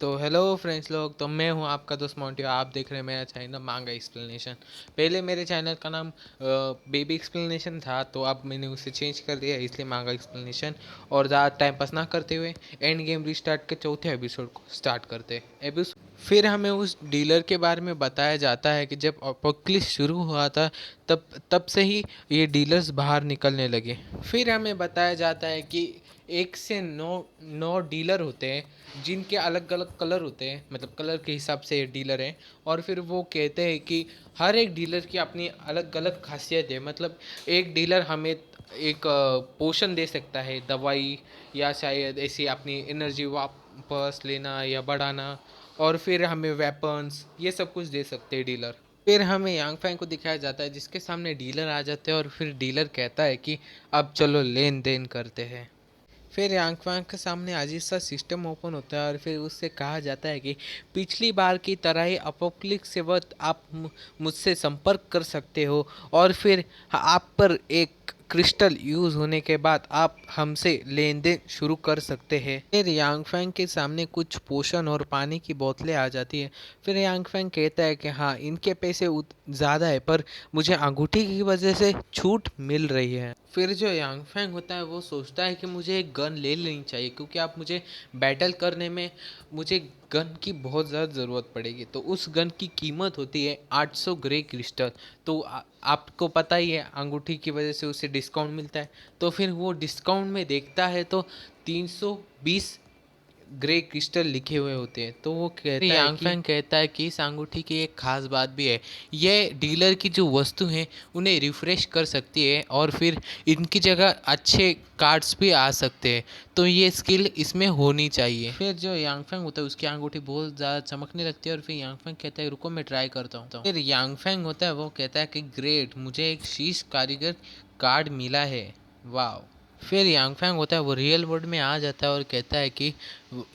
तो hello friends लोग, तो मैं हूं आपका दोस्त मोंटी। आप देख रहे हैं मेरा चैनल मांगा एक्सप्लेनेशन। पहले मेरे चैनल का नाम बेबी एक्सप्लेनेशन था, तो अब मैंने उसे चेंज कर दिया, इसलिए मांगा एक्सप्लेनेशन। और ज़्यादा टाइम पास ना करते हुए एंड गेम रिस्टार्ट के चौथे एपिसोड को स्टार्ट करते हैं। फिर हमें उस डीलर के बारे में बताया जाता है कि जब अपोक्लिप्स शुरू हुआ था तब तब से ही ये डीलर्स बाहर निकलने लगे। फिर हमें बताया जाता है कि 1 से 9 डीलर होते हैं जिनके अलग अलग कलर होते हैं, मतलब कलर के हिसाब से ये डीलर हैं। और फिर वो कहते हैं कि हर एक डीलर की अपनी अलग अलग खासियत है। मतलब एक डीलर हमें एक पोशन दे सकता है, दवाई, या शायद ऐसी अपनी एनर्जी वापस लेना या बढ़ाना। और फिर हमें वेपन्स, ये सब कुछ दे सकते हैं डीलर। फिर हमें यांग फैंग को दिखाया जाता है जिसके सामने डीलर आ जाते हैं, और फिर डीलर कहता है कि अब चलो लेन देन करते हैं। फिर यांग फैंग के सामने अजीब सा सिस्टम ओपन होता है, और फिर उससे कहा जाता है कि पिछली बार की तरह ही अपोक्लिप्स के वक्त आप मुझसे संपर्क कर सकते हो, और फिर आप पर एक क्रिस्टल यूज होने के बाद आप हमसे लेन देन शुरू कर सकते हैं। फिर यांग फैंग के सामने कुछ पोषण और पानी की बोतलें आ जाती है। फिर यांग फैंग कहता है कि हाँ, इनके पैसे ज़्यादा है, पर मुझे अंगूठी की वजह से छूट मिल रही है। फिर जो यांग फैंग होता है वो सोचता है कि मुझे एक गन ले लेनी चाहिए, क्योंकि आप मुझे बैटल करने में मुझे गन की बहुत ज़्यादा ज़रूरत पड़ेगी। तो उस गन की कीमत होती है 800 ग्रे क्रिस्टल। तो आपको पता ही है, अंगूठी की वजह से उसे डिस्काउंट मिलता है। तो फिर वो डिस्काउंट में देखता है तो 320 ग्रे क्रिस्टल लिखे हुए होते हैं। तो वो कहता है यांग फैंग कहता है कि इस अंगूठी की एक खास बात भी है। ये डीलर की जो वस्तु हैं उन्हें रिफ्रेश कर सकती है, और फिर इनकी जगह अच्छे कार्ड्स भी आ सकते हैं। तो ये स्किल इसमें होनी चाहिए। फिर जो यांग फैंग होता है उसकी अंगूठी बहुत ज़्यादा चमकने लगती है, और फिर यांग फैंग कहता है रुको मैं ट्राई करता हूँ। फिर यांग फैंग होता है वो कहता है कि ग्रेट, मुझे एक शीश कारीगर कार्ड मिला है, वाह। फिर यांग फैंग होता है वो रियल वर्ल्ड में आ जाता है और कहता है कि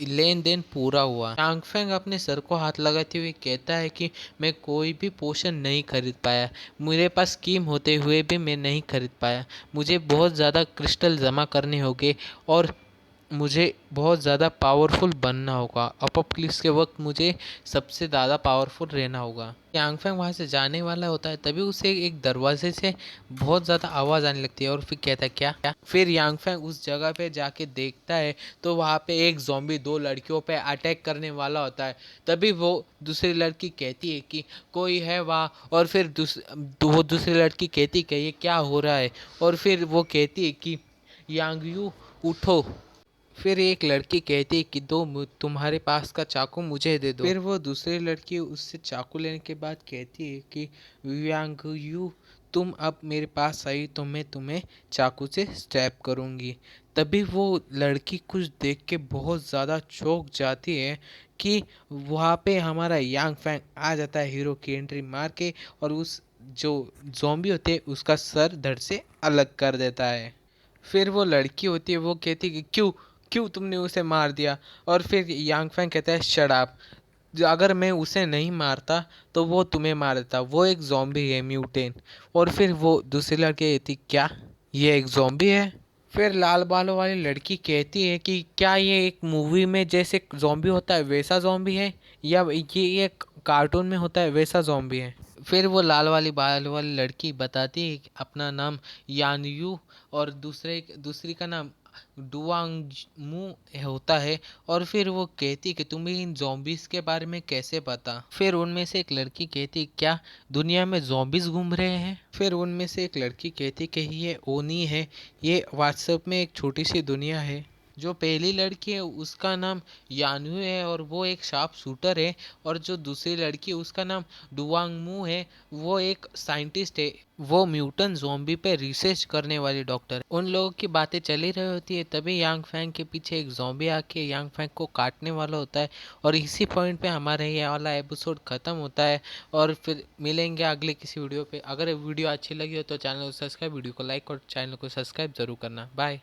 लेन देन पूरा हुआ। यांग फैंग अपने सर को हाथ लगाते हुए कहता है कि मैं कोई भी पोशन नहीं खरीद पाया, मेरे पास स्कीम होते हुए भी मैं नहीं खरीद पाया। मुझे बहुत ज़्यादा क्रिस्टल जमा करने होंगे, और मुझे बहुत ज़्यादा पावरफुल बनना होगा। अपोक्लिप्स के वक्त मुझे सबसे ज़्यादा पावरफुल रहना होगा। यांग फैंग वहाँ से जाने वाला होता है, तभी उसे एक दरवाजे से बहुत ज़्यादा आवाज़ आने लगती है, और फिर कहता है क्या क्या। फिर यांग फैंग उस जगह पे जाके देखता है तो वहाँ पे एक ज़ॉम्बी 2 लड़कियों पे अटैक करने वाला होता है। तभी वो दूसरी लड़की कहती है कि कोई है वहाँ, और फिर वो दूसरी लड़की कहती है कि ये क्या हो रहा है। और फिर वो कहती है कि यांग यू उठो। फिर एक लड़की कहती है कि तुम्हारे पास का चाकू मुझे दे दो। फिर वो दूसरी लड़की उससे चाकू लेने के बाद कहती है कि यांग यू, तुम अब मेरे पास आई तो मैं तुम्हें चाकू से स्टैब करूंगी। तभी वो लड़की कुछ देख के बहुत ज़्यादा चौंक जाती है कि वहाँ पे हमारा यांग फैंग आ जाता है हीरो की एंट्री मार के, और उस जो ज़ॉम्बी होते हैं उसका सर धड़ से अलग कर देता है। फिर वो लड़की होती है वो कहती है कि क्यों क्यों तुमने उसे मार दिया। और फिर यांग फैंग कहता है शट अप, जो अगर मैं उसे नहीं मारता तो वो तुम्हें मार देता, वो एक जॉम्बी है, म्यूटेंट। और फिर वो दूसरी लड़की कहती क्या ये एक जॉम्बी है। फिर लाल बालों वाली लड़की कहती है कि क्या ये एक मूवी में जैसे जॉम्बी होता है वैसा जॉम्बी है, या ये एक कार्टून में होता है वैसा जॉम्बी है। फिर वो लाल वाली बाल वाली लड़की बताती है कि अपना नाम यानयू, और दूसरी का नाम डुआंगमू होता है। और फिर वो कहती कि तुम्हें इन zombies के बारे में कैसे पता। फिर उनमें से एक लड़की कहती क्या दुनिया में zombies घूम रहे हैं। फिर उनमें से एक लड़की कहती कि ये ओनी है, ये व्हाट्सएप में एक छोटी सी दुनिया है। जो पहली लड़की है उसका नाम यानू है, और वो एक शार्प शूटर है। और जो दूसरी लड़की है उसका नाम डुआंगमू है, वो एक साइंटिस्ट है, वो म्यूटेंट ज़ॉम्बी पे रिसर्च करने वाली डॉक्टर है। उन लोगों की बातें चली रही होती है, तभी यांग फैंग के पीछे एक ज़ॉम्बी आके यांग फैंग को काटने वाला होता है। और इसी पॉइंट पे हमारा ये वाला एपिसोड ख़त्म होता है। और फिर मिलेंगे अगले किसी वीडियो पे। अगर वीडियो अच्छी लगी हो तो चैनल को सब्सक्राइब, वीडियो को लाइक और चैनल को सब्सक्राइब ज़रूर करना। बाय।